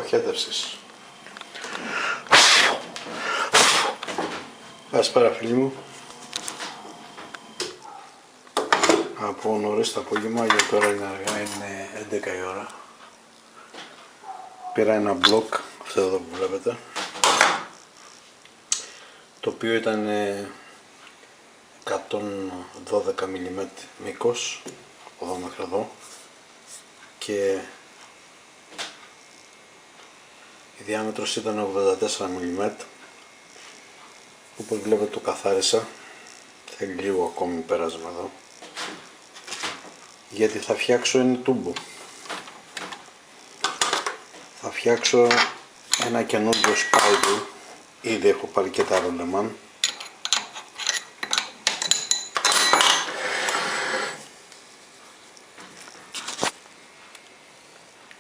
αποχέτευσης. Καλησπέρα φίλοι μου. Από νωρίς το απόγευμα, για τώρα είναι αργά, είναι 11 η ώρα. Πήρα ένα μπλοκ, αυτό εδώ που βλέπετε, το οποίο ήταν 112 mm μήκος, από εδώ μέχρι εδώ, και η διάμετρος ήταν 84 mm. Όπως βλέπετε το καθάρισα, θέλει λίγο ακόμη πέρασμα εδώ, γιατί θα φτιάξω ένα τούμπο. Θα φτιάξω ένα καινούργιο σπάιντλ, ήδη έχω πάρει και τα ρολεμάν.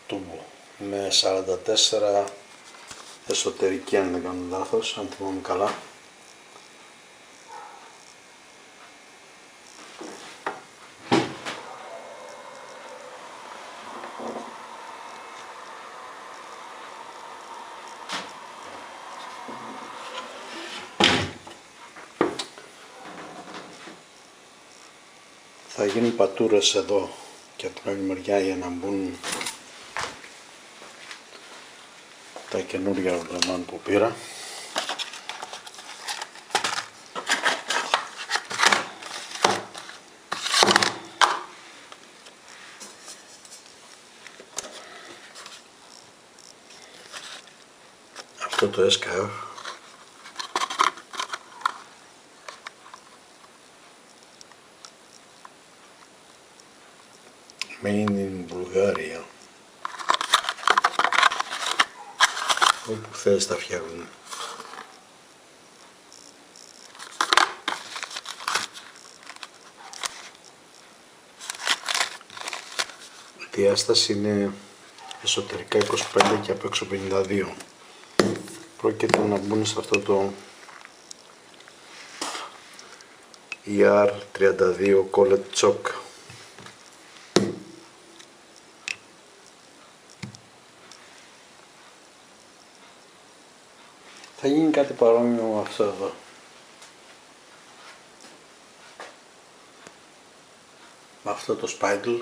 Τούμπο με 44 εσωτερική, αν δεν κάνω λάθος, αν θυμάμαι καλά. Θα γίνουν πατούρες εδώ και από την άλλη μεριά για να μπουν τα καινούργια ρολεμάν που πήρα. Αυτό το SKF made in Bulgaria. Όπου θες τα φτιάχνουν. Η διάσταση είναι εσωτερικά 25 και απ' έξω 52. Πρόκειται να μπουν σε αυτό το ER32 Collet Chock. Θα γίνει κάτι παρόμοιο με αυτό εδώ. Με αυτό το σπάιντλ.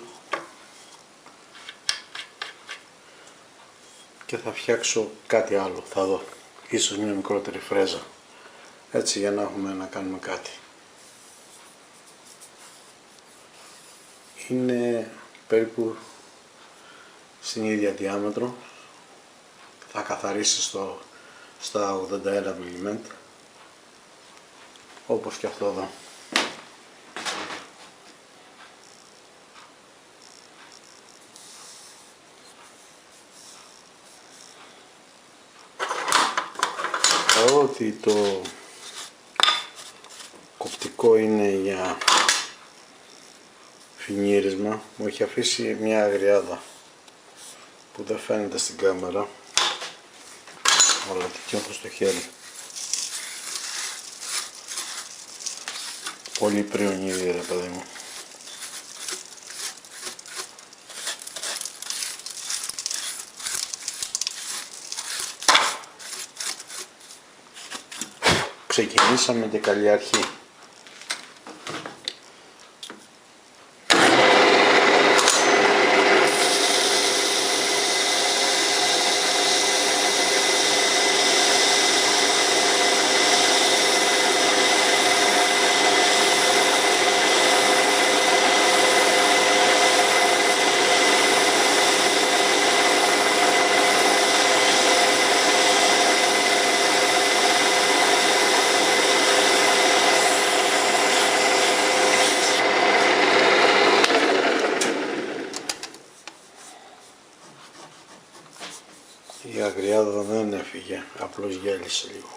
Και θα φτιάξω κάτι άλλο, θα δω. Ίσως μια μικρότερη φρέζα. Έτσι, για να έχουμε να κάνουμε κάτι. Είναι περίπου στην ίδια διάμετρο. Θα καθαρίσει στα 81 mm, όπως και αυτό εδώ. Παρότι το κοπτικό είναι για φινίρισμα, μου έχει αφήσει μια αγριάδα που δεν φαίνεται στην κάμερα, αλλά τη νιώθω στο χέρι. Πολύ πριονίδι ρε παιδί μου. Ξεκινήσαμε και καλή αρχή. Η αγριάδα δεν έφυγε, απλώς γέλησε λίγο.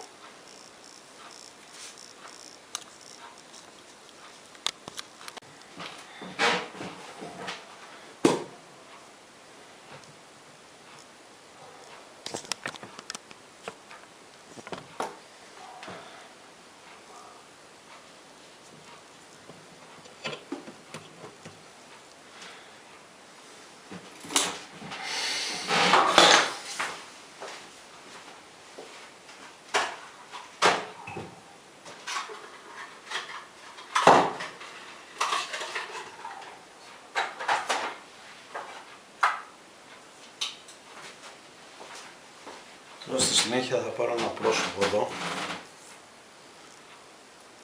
Τώρα στη συνέχεια θα πάρω ένα πρόσωπο εδώ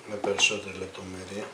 με περισσότερη λεπτομέρεια.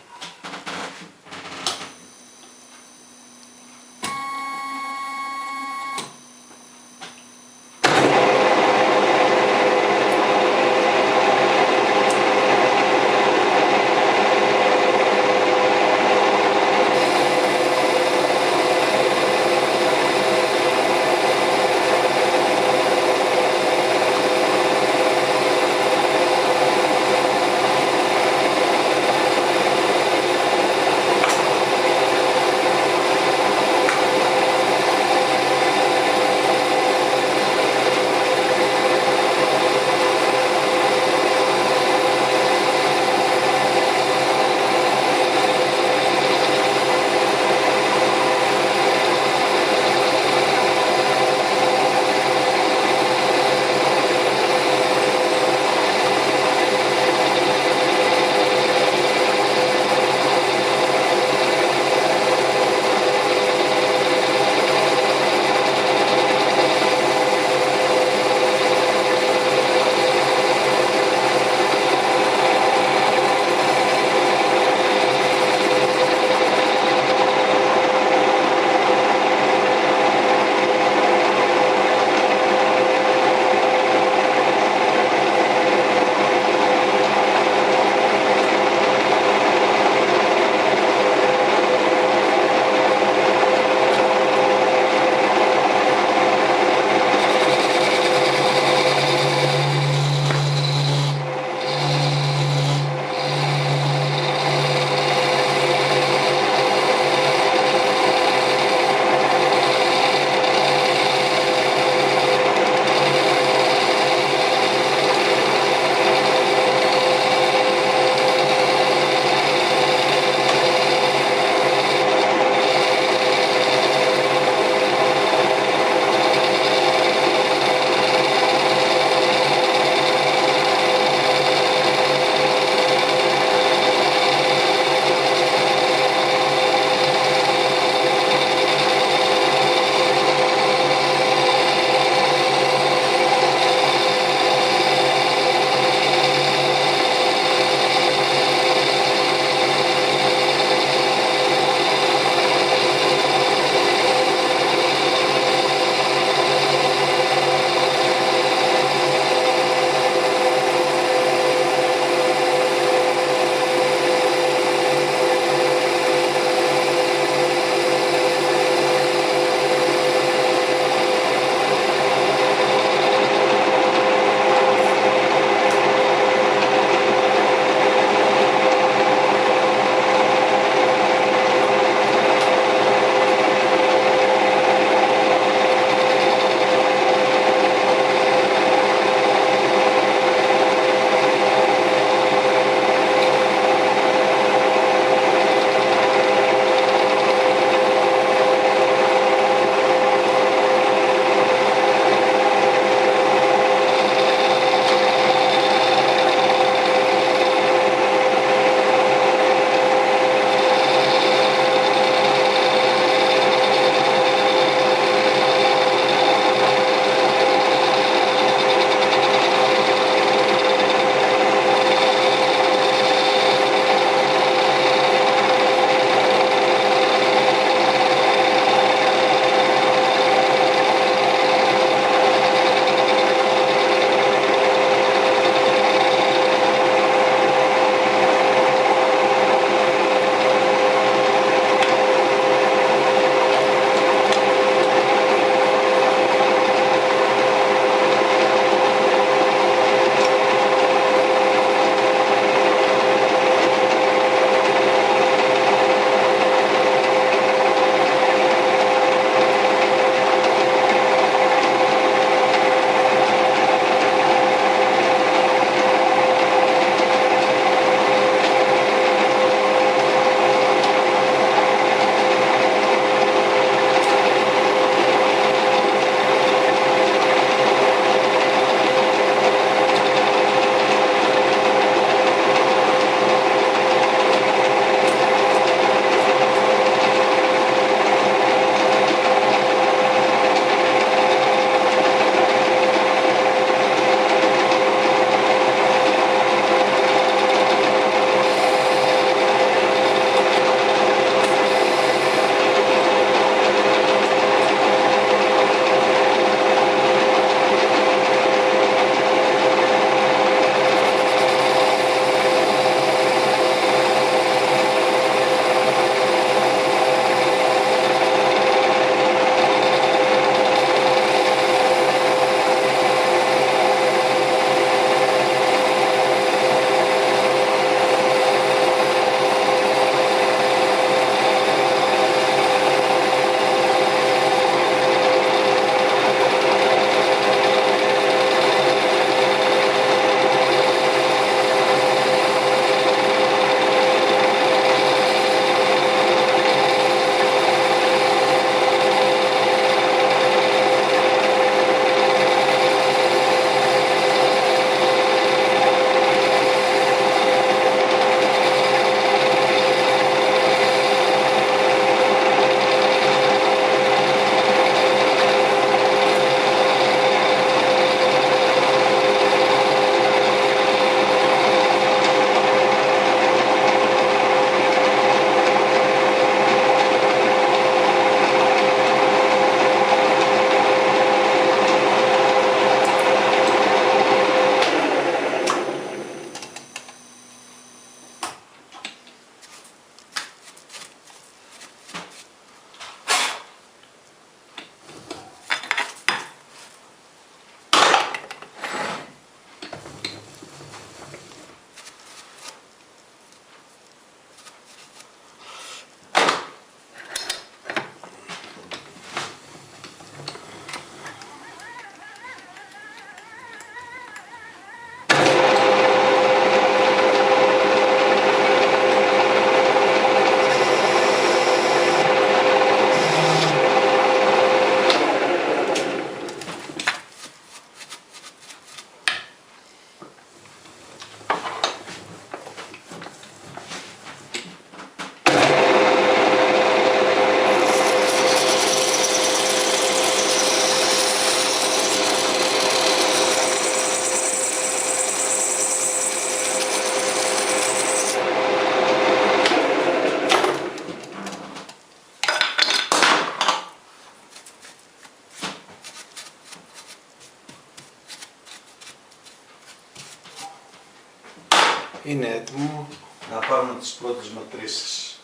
είναι έτοιμο να πάρουμε τις πρώτες μετρήσεις.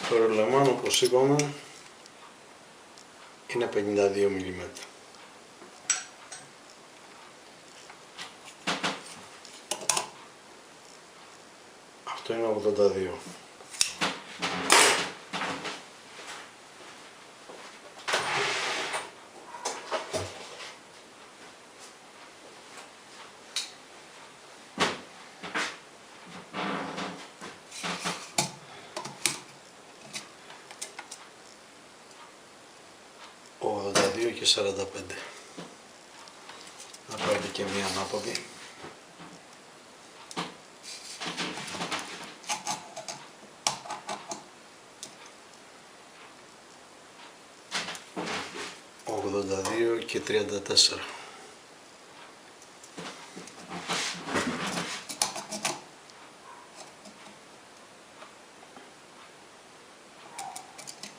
Το ρολεμάν, όπως είπαμε, είναι 52 mm. Αυτό είναι 82. Και 45. Να πάρετε και μία ανάποδη. ...82 και 34.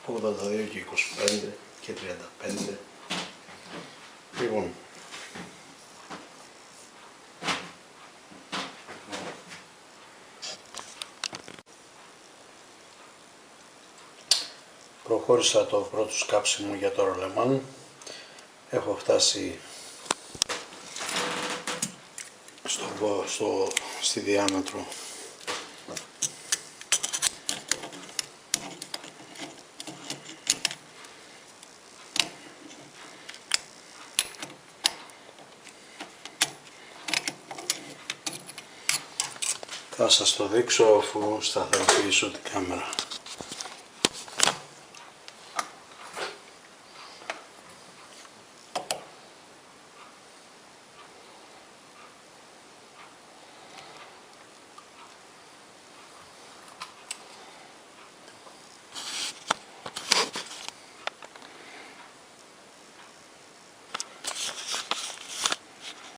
...82 και 25 και 35... Λοιπόν, προχώρησα το πρώτο σκάψιμο για το ρολεμάν. Έχω φτάσει στη διάμετρο θα σας το δείξω αφού σταθεροποιήσω την κάμερα.